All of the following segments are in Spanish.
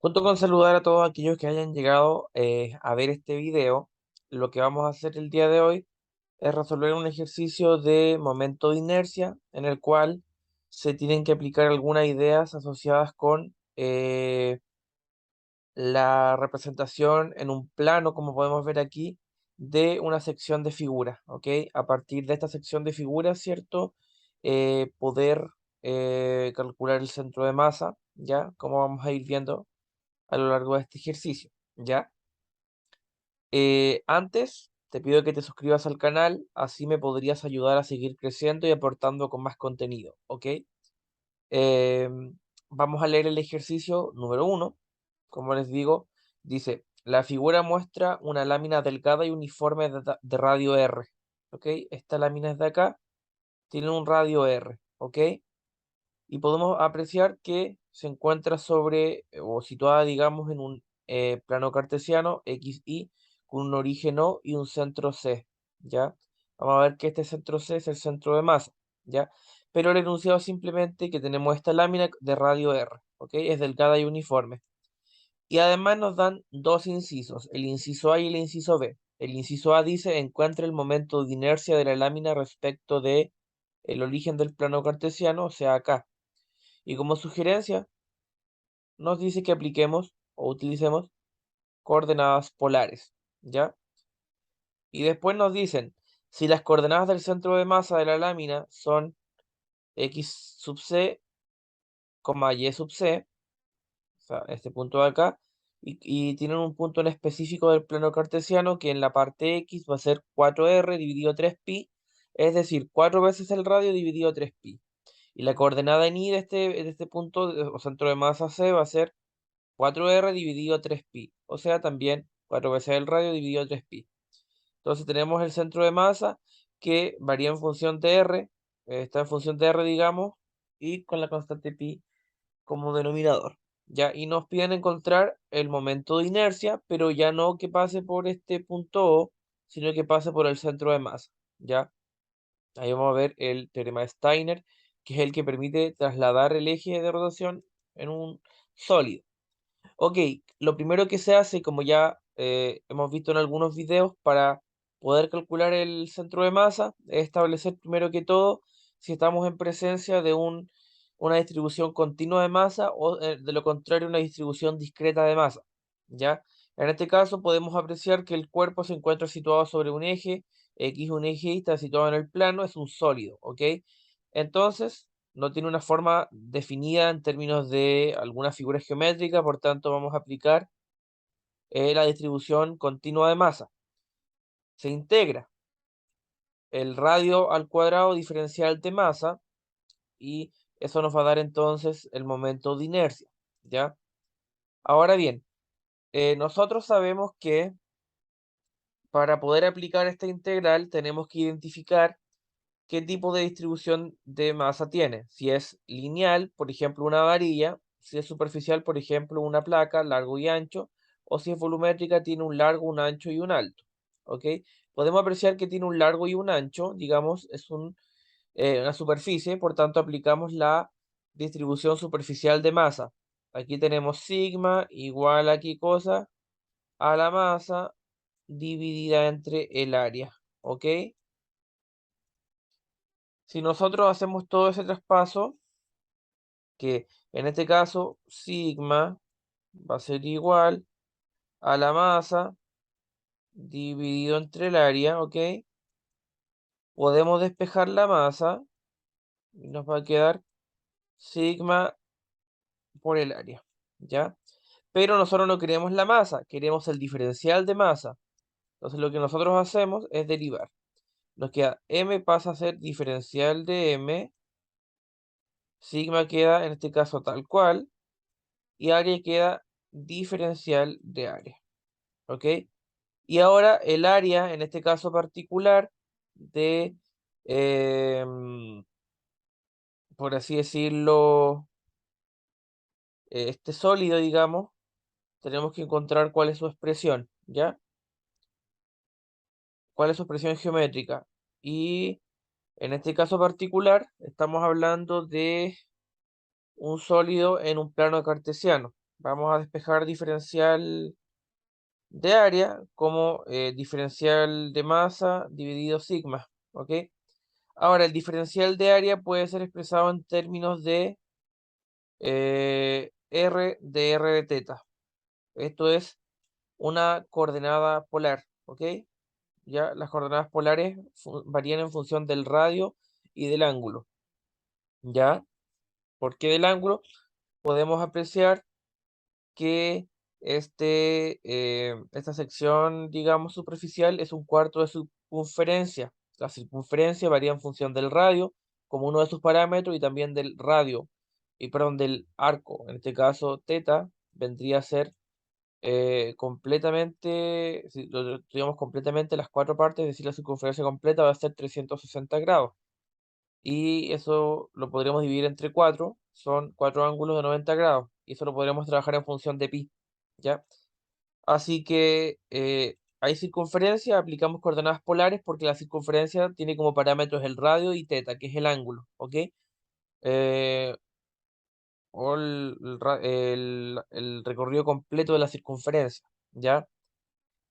Junto con saludar a todos aquellos que hayan llegado a ver este video, lo que vamos a hacer el día de hoy es resolver un ejercicio de momento de inercia en el cual se tienen que aplicar algunas ideas asociadas con la representación en un plano, como podemos ver aquí, de una sección de figuras, ¿ok? A partir de esta sección de figuras, ¿cierto? Poder calcular el centro de masa, ¿ya? Como vamos a ir viendo a lo largo de este ejercicio, ¿ya? Antes, te pido que te suscribas al canal, así me podrías ayudar a seguir creciendo y aportando con más contenido, ¿ok? Vamos a leer el ejercicio número uno. Como les digo, dice, la figura muestra una lámina delgada y uniforme de radio R, ¿ok? Esta lámina es de acá, tiene un radio R, ¿ok? Y podemos apreciar que se encuentra sobre o situada, digamos, en un plano cartesiano XY con un origen O y un centro C, ¿ya? Vamos a ver que este centro C es el centro de masa, ¿ya? Pero el enunciado simplemente que tenemos esta lámina de radio R, ¿ok? Es delgada y uniforme. Y además nos dan dos incisos, el inciso A y el inciso B. El inciso A dice, encuentra el momento de inercia de la lámina respecto de el origen del plano cartesiano, o sea, acá. Y como sugerencia, nos dice que apliquemos o utilicemos coordenadas polares, ¿ya? Y después nos dicen, si las coordenadas del centro de masa de la lámina son x sub c, y sub c, o sea, este punto de acá, y tienen un punto en específico del plano cartesiano que en la parte x va a ser 4r dividido 3pi, es decir, 4 veces el radio dividido 3pi. Y la coordenada en y de este punto o centro de masa c va a ser 4r dividido 3pi, o sea, también 4 veces el radio dividido 3pi. Entonces tenemos el centro de masa que varía en función de r, está en función de r, digamos, y con la constante pi como denominador. ¿Ya? Y nos piden encontrar el momento de inercia, pero ya no que pase por este punto O, sino que pase por el centro de masa. ¿Ya? Ahí vamos a ver el teorema de Steiner, que es el que permite trasladar el eje de rotación en un sólido. Ok, lo primero que se hace, como ya hemos visto en algunos videos, para poder calcular el centro de masa, es establecer primero que todo si estamos en presencia de una distribución continua de masa o de lo contrario una distribución discreta de masa, ¿ya? En este caso podemos apreciar que el cuerpo se encuentra situado sobre un eje, X un eje y está situado en el plano, es un sólido, ¿ok? Entonces, no tiene una forma definida en términos de alguna figura geométrica, por tanto vamos a aplicar la distribución continua de masa. Se integra el radio al cuadrado diferencial de masa y eso nos va a dar entonces el momento de inercia, ¿ya? Ahora bien, nosotros sabemos que para poder aplicar esta integral tenemos que identificar qué tipo de distribución de masa tiene. Si es lineal, por ejemplo, una varilla; si es superficial, por ejemplo, una placa, largo y ancho; o si es volumétrica, tiene un largo, un ancho y un alto. ¿Ok? Podemos apreciar que tiene un largo y un ancho, digamos, es una superficie, por tanto aplicamos la distribución superficial de masa. Aquí tenemos sigma igual a qué cosa, a la masa dividida entre el área. ¿Ok? Si nosotros hacemos todo ese traspaso, que en este caso sigma va a ser igual a la masa dividido entre el área, ¿ok? Podemos despejar la masa y nos va a quedar sigma por el área, ¿ya? Pero nosotros no queremos la masa, queremos el diferencial de masa. Entonces lo que nosotros hacemos es derivar. Nos queda m pasa a ser diferencial de m, sigma queda en este caso tal cual, y área queda diferencial de área. ¿Ok? Y ahora el área, en este caso particular, de, em, por así decirlo, este sólido, digamos, tenemos que encontrar cuál es su expresión, ¿ya? ¿Cuál es su expresión geométrica? Y en este caso particular, estamos hablando de un sólido en un plano cartesiano, vamos a despejar diferencial de área como diferencial de masa dividido sigma, ¿ok? Ahora, el diferencial de área puede ser expresado en términos de R de teta. Esto es una coordenada polar, ¿ok? Ya las coordenadas polares varían en función del radio y del ángulo, ¿ya? Porque del ángulo podemos apreciar que esta sección, digamos, superficial es un cuarto de circunferencia. La circunferencia varía en función del radio, como uno de sus parámetros, y también del radio, y perdón, del arco. En este caso, teta vendría a ser completamente, si lo estudiamos completamente las cuatro partes, es decir, la circunferencia completa va a ser 360 grados. Y eso lo podríamos dividir entre 4, son 4 ángulos de 90 grados, y eso lo podríamos trabajar en función de pi, ¿ya? Así que hay circunferencia, aplicamos coordenadas polares porque la circunferencia tiene como parámetros el radio y teta, que es el ángulo, ¿ok? Eh, o el recorrido completo de la circunferencia, ¿ya?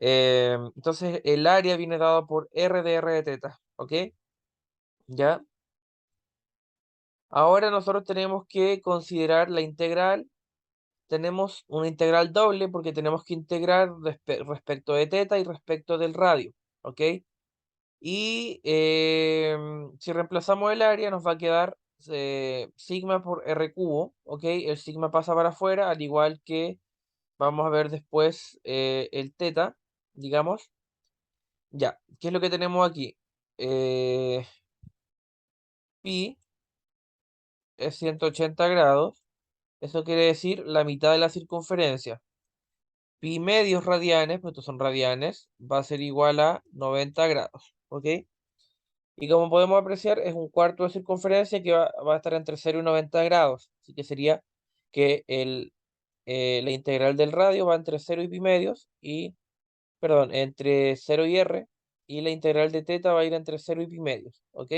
Entonces el área viene dado por R de teta, ¿ok? ¿Ya? Ahora nosotros tenemos que considerar la integral. Tenemos una integral doble porque tenemos que integrar respecto de teta y respecto del radio, ¿ok? Y si reemplazamos el área nos va a quedar sigma por r cubo, ¿ok? El sigma pasa para afuera, al igual que vamos a ver después el teta, digamos. Ya, ¿qué es lo que tenemos aquí? Eh, pi es 180 grados, eso quiere decir la mitad de la circunferencia. Pi medios radianes, pues estos son radianes, va a ser igual a 90 grados, ¿ok? Y como podemos apreciar, es un cuarto de circunferencia que va a estar entre 0 y 90 grados. Así que sería que la integral del radio va entre 0 y pi medios, perdón, entre 0 y r, y la integral de teta va a ir entre 0 y pi medios, ¿ok?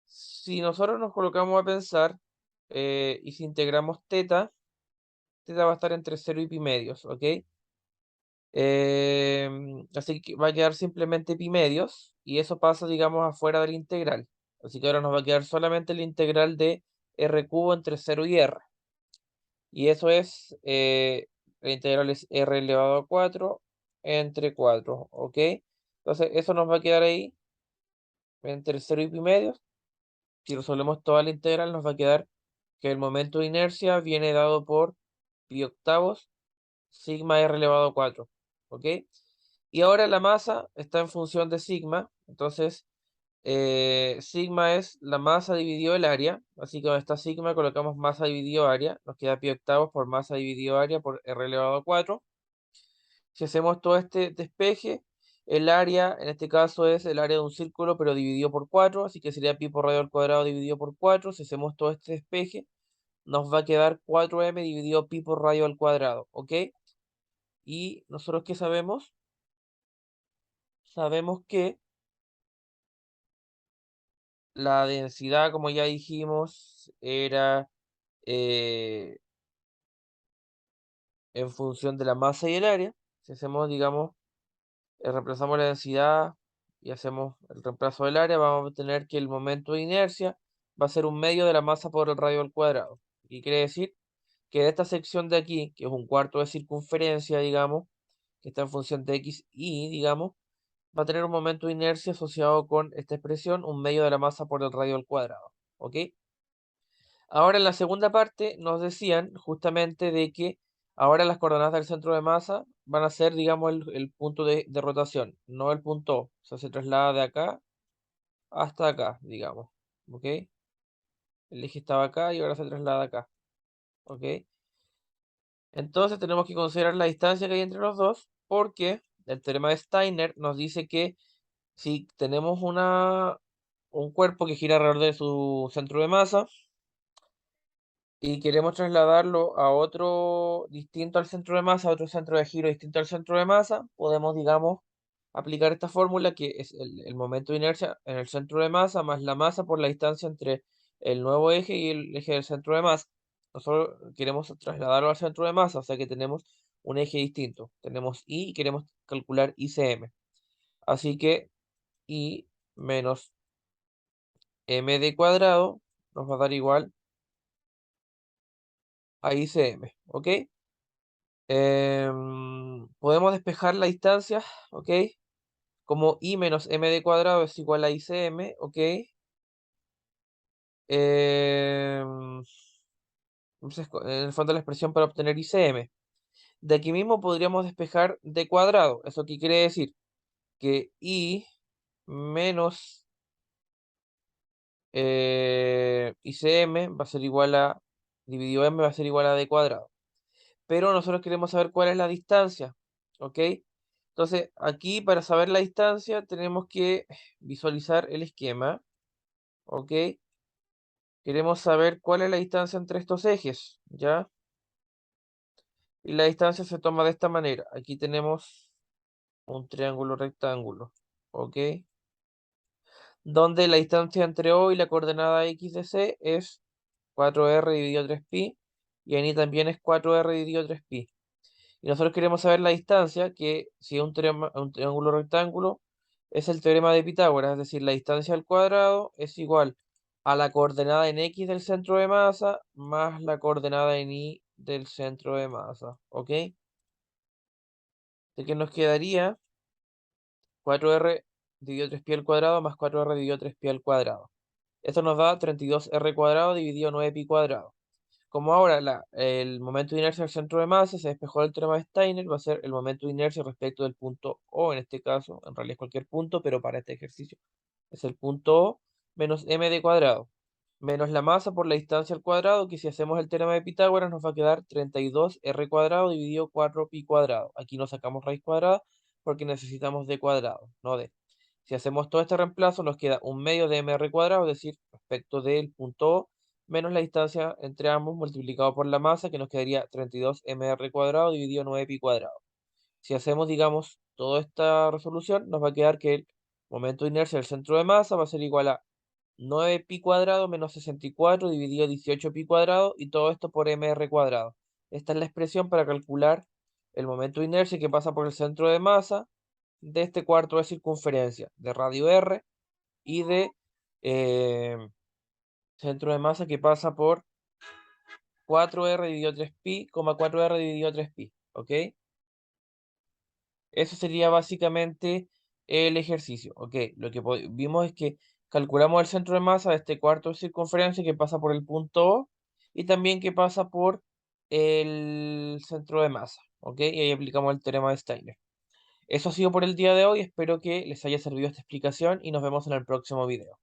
Si nosotros nos colocamos a pensar, y si integramos teta va a estar entre 0 y pi medios, ¿ok? Así que va a quedar simplemente pi medios y eso pasa, digamos, afuera del integral. Así que ahora nos va a quedar solamente la integral de r cubo entre 0 y r. Y eso es, la integral es r elevado a 4 entre 4, ¿ok? Entonces eso nos va a quedar ahí entre 0 y pi medios. Si resolvemos toda la integral nos va a quedar que el momento de inercia viene dado por pi octavos sigma r elevado a 4, ¿ok? Y ahora la masa está en función de sigma, entonces sigma es la masa dividido el área, así que donde está sigma colocamos masa dividido área, nos queda pi octavos por masa dividido área por r elevado a 4. Si hacemos todo este despeje, el área en este caso es el área de un círculo pero dividido por 4, así que sería pi por radio al cuadrado dividido por 4. Si hacemos todo este despeje, nos va a quedar 4m dividido pi por radio al cuadrado, ¿ok? Y nosotros ¿qué sabemos? Sabemos que la densidad, como ya dijimos, era eh, en función de la masa y el área. Si hacemos, digamos, reemplazamos la densidad y hacemos el reemplazo del área, vamos a obtener que el momento de inercia va a ser un medio de la masa por el radio al cuadrado. Y quiere decir que de esta sección de aquí, que es un cuarto de circunferencia, digamos, que está en función de x y, digamos, va a tener un momento de inercia asociado con esta expresión, un medio de la masa por el radio al cuadrado. ¿Ok? Ahora en la segunda parte nos decían justamente de que ahora las coordenadas del centro de masa van a ser, digamos, el punto de rotación, no el punto O. O sea, se traslada de acá hasta acá, digamos. ¿Ok? El eje estaba acá y ahora se traslada acá. ¿Ok? Entonces tenemos que considerar la distancia que hay entre los dos porque el teorema de Steiner nos dice que si tenemos un cuerpo que gira alrededor de su centro de masa, y queremos trasladarlo a otro distinto al centro de masa, a otro centro de giro distinto al centro de masa, podemos, digamos, aplicar esta fórmula que es el momento de inercia en el centro de masa más la masa por la distancia entre el nuevo eje y el eje del centro de masa. nosotros queremos trasladarlo al centro de masa, o sea que tenemos un eje distinto. Tenemos I y queremos calcular ICM. Así que I menos MD cuadrado nos va a dar igual a ICM, ¿ok? Podemos despejar la distancia, ¿ok? Como I menos MD cuadrado es igual a ICM, ¿ok? Entonces, en el fondo la expresión para obtener ICM. De aquí mismo podríamos despejar D cuadrado. ¿Eso qué quiere decir? Que I menos ICM va a ser igual a, dividido M va a ser igual a D cuadrado. Pero nosotros queremos saber cuál es la distancia, ¿ok? Entonces, aquí para saber la distancia tenemos que visualizar el esquema, ¿ok? Queremos saber cuál es la distancia entre estos ejes, ¿ya? Y la distancia se toma de esta manera. Aquí tenemos un triángulo rectángulo, ¿ok? Donde la distancia entre O y la coordenada X de C es 4R dividido 3pi, y ahí también es 4R dividido 3pi. Y nosotros queremos saber la distancia, que si es un triángulo rectángulo, es el teorema de Pitágoras, es decir, la distancia al cuadrado es igual a la coordenada en X del centro de masa más la coordenada en Y del centro de masa, ¿ok? De que nos quedaría 4R dividido 3pi al cuadrado más 4R dividido 3pi al cuadrado. Esto nos da 32R cuadrado dividido 9pi cuadrado. Como ahora el momento de inercia del centro de masa se despejó del teorema de Steiner, va a ser el momento de inercia respecto del punto O, en este caso, en realidad es cualquier punto, pero para este ejercicio es el punto O, menos md cuadrado, menos la masa por la distancia al cuadrado, que si hacemos el teorema de Pitágoras nos va a quedar 32R cuadrado dividido 4pi cuadrado. Aquí no sacamos raíz cuadrada porque necesitamos d cuadrado, no d. Si hacemos todo este reemplazo nos queda un medio de mr cuadrado, es decir, respecto del punto O, menos la distancia entre ambos multiplicado por la masa, que nos quedaría 32mr cuadrado dividido 9pi cuadrado. Si hacemos, digamos, toda esta resolución, nos va a quedar que el momento de inercia del centro de masa va a ser igual a 9pi cuadrado menos 64 dividido 18pi cuadrado, y todo esto por mr cuadrado. Esta es la expresión para calcular el momento de inercia que pasa por el centro de masa de este cuarto de circunferencia, de radio r, y de eh, centro de masa que pasa por 4R dividido 3pi, 4R dividido 3pi, ¿ok? Eso sería básicamente el ejercicio, ¿ok? Lo que vimos es que calculamos el centro de masa de este cuarto de circunferencia que pasa por el punto O, y también que pasa por el centro de masa, ¿ok? Y ahí aplicamos el teorema de Steiner. Eso ha sido por el día de hoy, espero que les haya servido esta explicación y nos vemos en el próximo video.